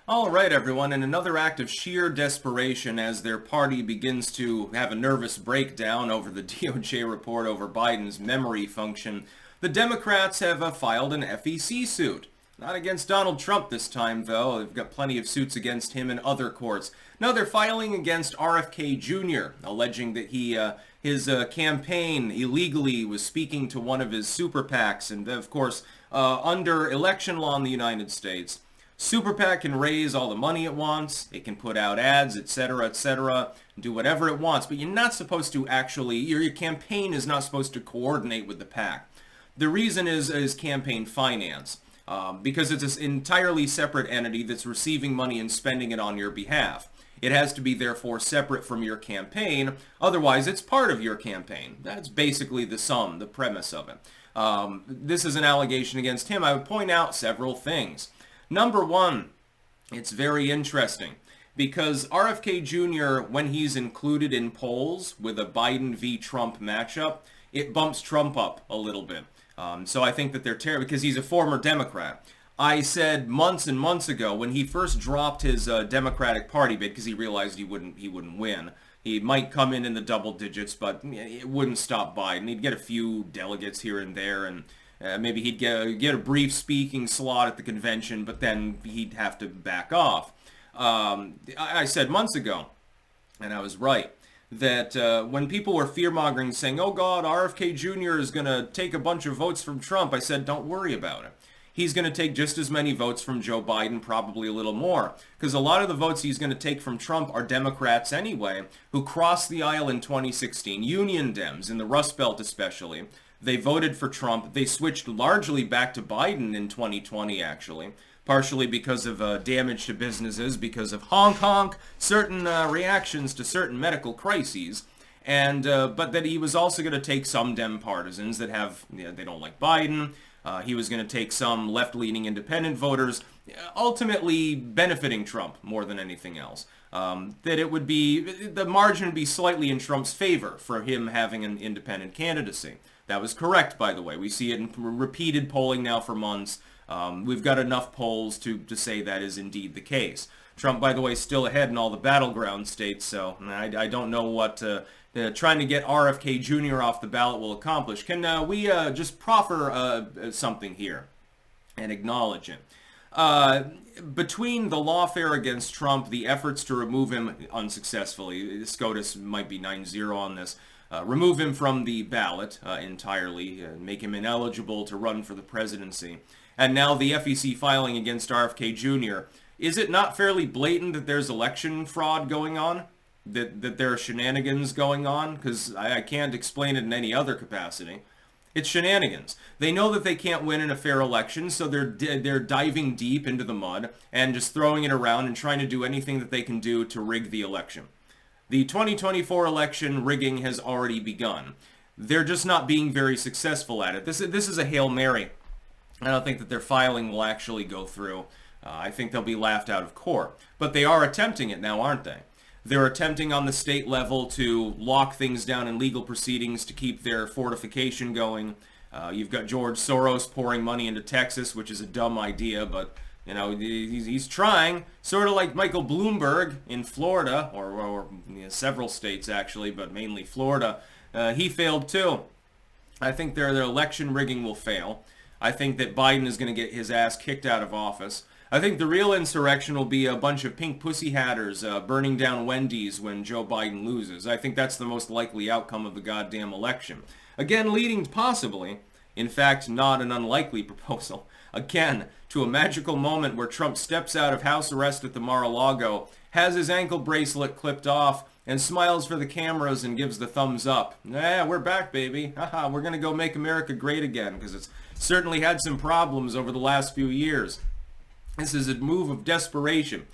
All right, everyone. In another act of sheer desperation as their party begins to have a nervous breakdown over the DOJ report over Biden's memory function, the Democrats have filed an FEC suit. Not against Donald Trump this time, though. They've got plenty of suits against him in other courts. No, they're filing against RFK Jr., alleging that his campaign illegally was speaking to one of his super PACs. And, of course, under election law in the United States, Super PAC can raise all the money it wants, it can put out ads, etc., do whatever it wants, but you're not supposed to actually, your campaign is not supposed to coordinate with the PAC. The reason is campaign finance, because it's an entirely separate entity that's receiving money and spending it on your behalf. It has to be therefore separate from your campaign, otherwise it's part of your campaign. That's basically the premise of it. This is an allegation against him. I would point out several things. Number one, it's very interesting because RFK Jr., when he's included in polls with a Biden v. Trump matchup, it bumps Trump up a little bit. So I think that they're terrible because he's a former Democrat. I said months and months ago when he first dropped his Democratic Party bid because he realized he wouldn't win. He might come in the double digits, but it wouldn't stop Biden. He'd get a few delegates here and there, and maybe he'd get a brief speaking slot at the convention, but then he'd have to back off. I said months ago, and I was right, that when people were fear-mongering, saying, oh God, RFK Jr. is going to take a bunch of votes from Trump, I said, don't worry about it. He's going to take just as many votes from Joe Biden, probably a little more, because a lot of the votes he's going to take from Trump are Democrats anyway, who crossed the aisle in 2016, Union Dems, in the Rust Belt especially. They voted for Trump. They switched largely back to Biden in 2020, actually, partially because of damage to businesses, because of honk honk, certain reactions to certain medical crises, and but that he was also going to take some Dem partisans that they don't like Biden. He was going to take some left-leaning independent voters, ultimately benefiting Trump more than anything else. That it would be, the margin would be slightly in Trump's favor for him having an independent candidacy. That was correct, by the way. We see it in repeated polling now for months. We've got enough polls to say that is indeed the case. Trump, by the way, is still ahead in all the battleground states, so I don't know what trying to get RFK Jr. off the ballot will accomplish. Can we just proffer something here and acknowledge it? Between the lawfare against Trump, the efforts to remove him unsuccessfully, SCOTUS might be 9-0 on this, remove him from the ballot entirely, make him ineligible to run for the presidency, and now the FEC filing against RFK Jr., is it not fairly blatant that there's election fraud going on? That there are shenanigans going on? Because I can't explain it in any other capacity. It's shenanigans. They know that they can't win in a fair election, so they're diving deep into the mud and just throwing it around and trying to do anything that they can do to rig the election. The 2024 election rigging has already begun. They're just not being very successful at it. This is a Hail Mary. I don't think that their filing will actually go through. I think they'll be laughed out of court. But they are attempting it now, aren't they? They're attempting on the state level to lock things down in legal proceedings to keep their fortification going. You've got George Soros pouring money into Texas, which is a dumb idea, but he's trying, sort of like Michael Bloomberg in Florida, or several states actually, but mainly Florida. He failed too. I think their election rigging will fail. I think that Biden is going to get his ass kicked out of office. I think the real insurrection will be a bunch of pink pussy hatters burning down Wendy's when Joe Biden loses. I think that's the most likely outcome of the goddamn election. Again, leading possibly, in fact, not an unlikely proposal, again, to a magical moment where Trump steps out of house arrest at the Mar-a-Lago, has his ankle bracelet clipped off, and smiles for the cameras and gives the thumbs up. We're back, baby. Haha, we're going to go make America great again, because it's certainly had some problems over the last few years. This is a move of desperation.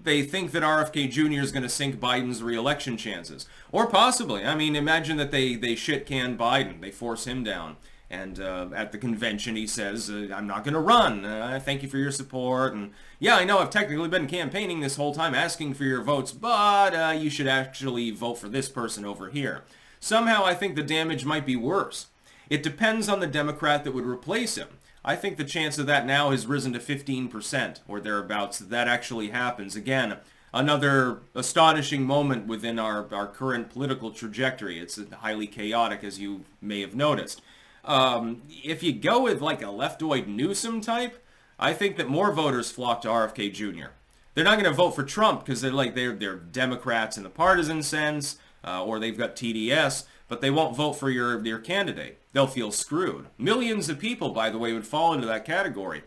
They think that RFK Jr. is going to sink Biden's re-election chances. Or possibly. I mean, imagine that they shit-can Biden. They force him down. And at the convention, he says, I'm not going to run. Thank you for your support. And yeah, I know I've technically been campaigning this whole time asking for your votes, but you should actually vote for this person over here. Somehow, I think the damage might be worse. It depends on the Democrat that would replace him. I think the chance of that now has risen to 15% or thereabouts. That actually happens. Again, another astonishing moment within our current political trajectory. It's highly chaotic, as you may have noticed. If you go with like a leftoid Newsom type, I think that more voters flock to RFK Jr. They're not going to vote for Trump because they're Democrats in the partisan sense, or they've got TDS, but they won't vote for your candidate. They'll feel screwed. Millions of people, by the way, would fall into that category.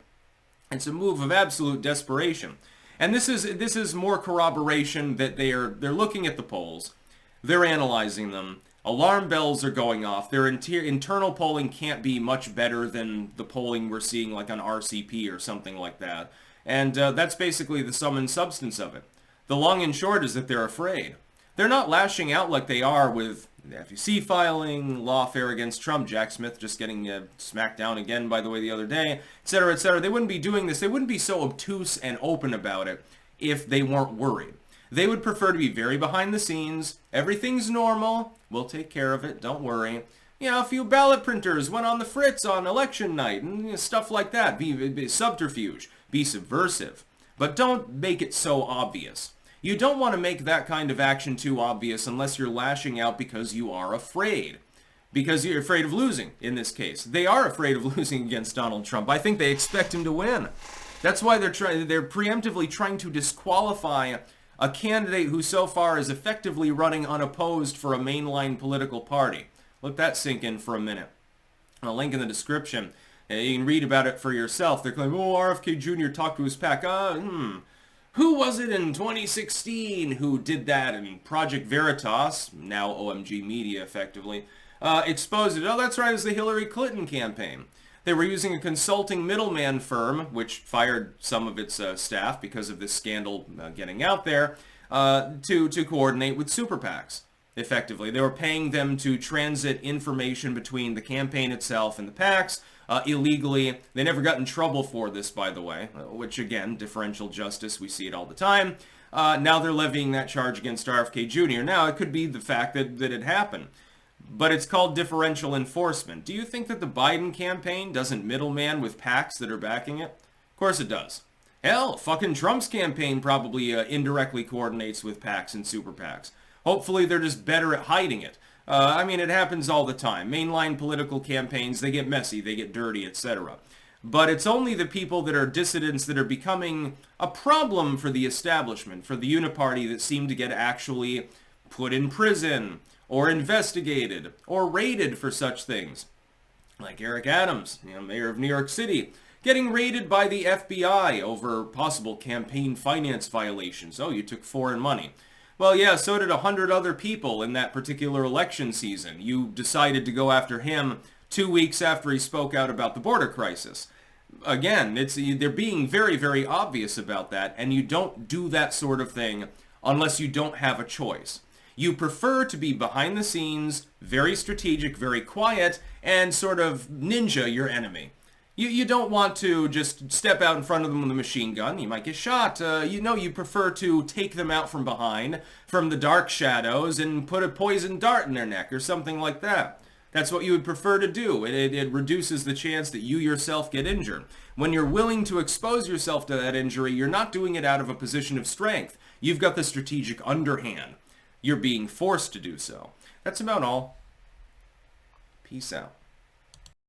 It's a move of absolute desperation. And this is more corroboration that they're looking at the polls, they're analyzing them. Alarm bells are going off. Their internal polling can't be much better than the polling we're seeing like on RCP or something like that. And that's basically the sum and substance of it. The long and short is that they're afraid. They're not lashing out like they are with the FEC filing, lawfare against Trump, Jack Smith just getting smacked down again, by the way, the other day, etc., etc. They wouldn't be doing this. They wouldn't be so obtuse and open about it if they weren't worried. They would prefer to be very behind the scenes. Everything's normal. We'll take care of it. Don't worry. You know, a few ballot printers went on the fritz on election night and stuff like that. Be subterfuge. Be subversive. But don't make it so obvious. You don't want to make that kind of action too obvious unless you're lashing out because you are afraid. Because you're afraid of losing, in this case. They are afraid of losing against Donald Trump. I think they expect him to win. That's why they're preemptively trying to disqualify a candidate who so far is effectively running unopposed for a mainline political party. Let that sink in for a minute. I'll link in the description. You can read about it for yourself. They're claiming, oh, RFK Jr. talked to his PAC. Who was it in 2016 who did that? And Project Veritas, now OMG Media effectively, exposed it. Oh, that's right, it was the Hillary Clinton campaign. They were using a consulting middleman firm, which fired some of its staff because of this scandal getting out there, to coordinate with super PACs, effectively. They were paying them to transit information between the campaign itself and the PACs illegally. They never got in trouble for this, by the way, which, again, differential justice, we see it all the time. Now they're levying that charge against RFK Jr. Now, it could be the fact that it happened. But it's called differential enforcement. Do you think that the Biden campaign doesn't middleman with PACs that are backing it? Of course it does. Hell, fucking Trump's campaign probably indirectly coordinates with PACs and super PACs. Hopefully they're just better at hiding it. I mean, it happens all the time. Mainline political campaigns, they get messy, they get dirty, etc. But it's only the people that are dissidents that are becoming a problem for the establishment, for the uniparty, that seem to get actually put in prison, or investigated, or raided for such things. Like Eric Adams, mayor of New York City, getting raided by the FBI over possible campaign finance violations. Oh, you took foreign money. Well, yeah, so did 100 other people in that particular election season. You decided to go after him 2 weeks after he spoke out about the border crisis. Again, they're being very, very obvious about that, and you don't do that sort of thing unless you don't have a choice. You prefer to be behind the scenes, very strategic, very quiet, and sort of ninja your enemy. You don't want to just step out in front of them with a machine gun. You might get shot. You prefer to take them out from behind, from the dark shadows, and put a poisoned dart in their neck or something like that. That's what you would prefer to do. It reduces the chance that you yourself get injured. When you're willing to expose yourself to that injury, you're not doing it out of a position of strength. You've got the strategic underhand. You're being forced to do so. That's about all. Peace out.